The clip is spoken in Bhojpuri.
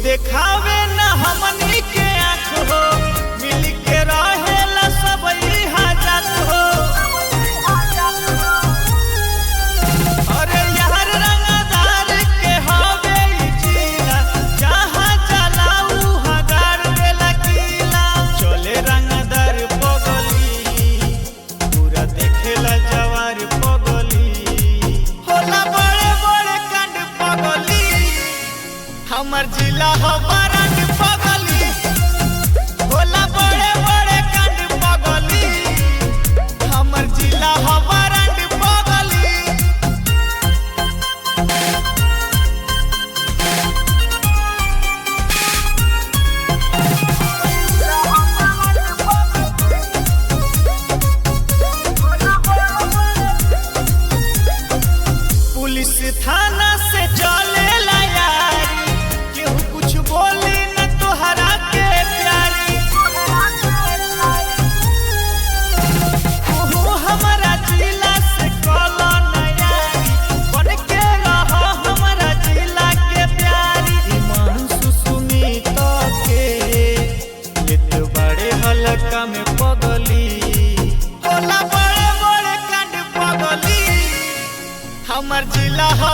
देखावे न हमनी के आँख हो, मिल के रहेला सब हाजत हो। अरे यार रंगदार के हवे जिला, जहाँ चलाऊ हगार देला किला। चले रंगदार पगली, पूरा देखेला जवार पगली। होला बड़े बड़े कांड पगली, हमर जिला हो बरंड पगली। होला बड़े बड़े कांड पगली, हमर जिला हो बरंड पगली। पुलिस थाना से चलेला यारी, केहू कुछ बोली न तोहरा के प्यारी। तू हमारा जिला से कलो न यारी, बन के रहो हमारा जिला के प्यारी। ईमान सुसुमित के लेत बड़े हल्का में पगली। होला बड़े बड़े कांड पगली, हमर जिला हो